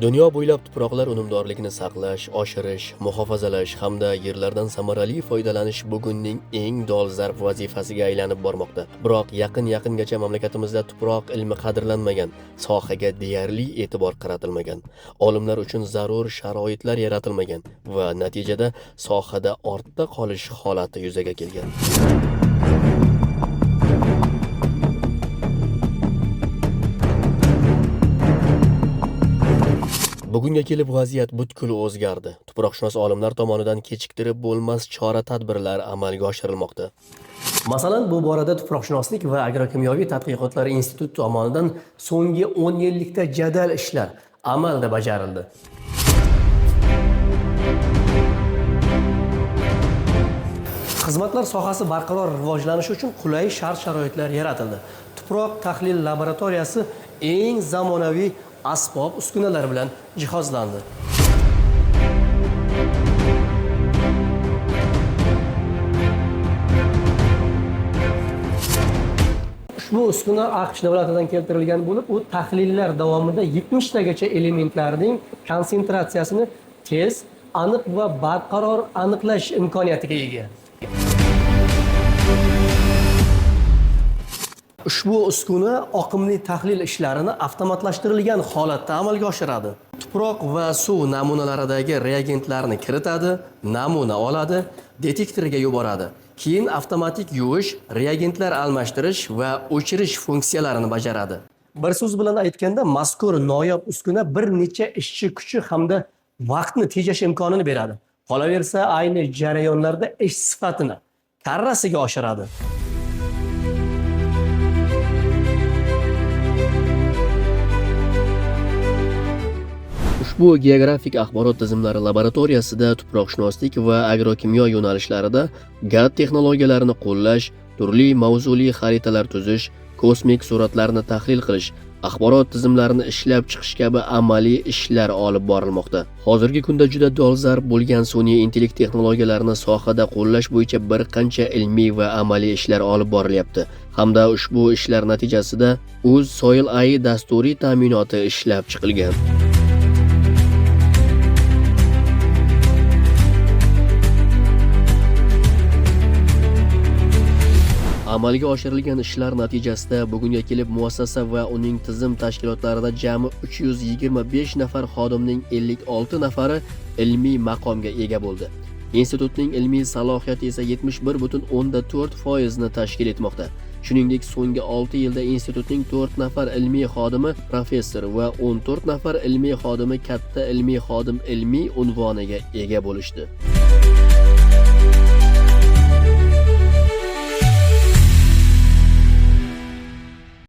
Dunyo bo'ylab tuproqlar unumdorligini saqlash, oshirish, muhofazalash hamda yerlardan samarali foydalanish bugunning eng dolzarb vazifasiga aylanib bormoqda. Biroq yaqingacha mamlakatimizda tuproq ilmi qadrlanmagan, sohaga deyarli e'tibor qaratilmagan. Olimlar uchun zarur sharoitlar yaratilmagan va natijada sohada ortda qolish holati yuzaga kelgan. Bugunga kelib vaziyat butkul o'zgardi. Tuproqshunos olimlar tomonidan kechiktirib bo'lmas chora-tadbirlar amalga oshirilmoqda. Masalan, bu borada Tuproqshunoslik va agrokimyoviy tadqiqotlar instituti tomonidan so'nggi 10 yillikda jadal ishlar amalda bajarildi. Xizmatlar sohasi barqaror rivojlanishi uchun qulay shart-sharoitlar yaratildi. Tuproq tahlil laboratoriyasi eng zamonaviy asbob uskunalar bilan jihozlandi. Ushbu uskuna AQSh davlatidan keltirilgan bo'lib, u tahlillar davomida 70 tagacha elementlarning konsentratsiyasini tez, aniq va barqaror aniqlash imkoniyatiga ega. Ushbu uskuna oqimli tahlil ishlarini avtomatlashtirilgan holatda amalga oshiradi. Tuproq va suv namunalaridagi reagentlarni kiritadi, namuna oladi, detektorga yuboradi. Keyin avtomatik yuvish, reagentlar almashtirish va o'chirish funksiyalarini bajaradi. Bir so'z bilan aytganda, mazkur noyob uskuna bir necha ishchi kuchi hamda vaqtni tejash imkonini beradi. Qolaversa, ayni jarayonlarda ish sifatini karrasiga oshiradi. Ushbu geografik axborot tizimlari laboratoriyasida tuproqshunoslik va agrokimyo yo'nalishlarida GAD texnologiyalarini qo'llash, turli mavzuli xaritalar tuzish, kosmik suratlarni tahlil qilish, axborot tizimlarini ishlab chiqish kabi amaliy ishlar olib borilmoqda. Hozirgi kunda juda dolzarb bo'lgan sun'iy intellekt texnologiyalarini sohada qo'llash bo'yicha bir qancha ilmiy va amaliy ishlar olib borilyapti. Hamda ushbu ishlar natijasida Uz Soil AI dasturiy ta'minoti ishlab chiqilgan. Amalga oshirilgan ishlar natijasida bugunga kelib muassasa va uning tizim tashkilotlarida jami 325 nafar xodimning 56 nafari ilmiy maqomga ega bo'ldi. Institutning ilmiy salohiyati esa 71,4% ni tashkil etmoqda. Shuningdek, so'nggi 6 yilda institutning 4 nafar ilmiy xodimi professor va 14 nafar ilmiy xodimi katta ilmiy xodim ilmiy unvoniga ega bo'lishdi.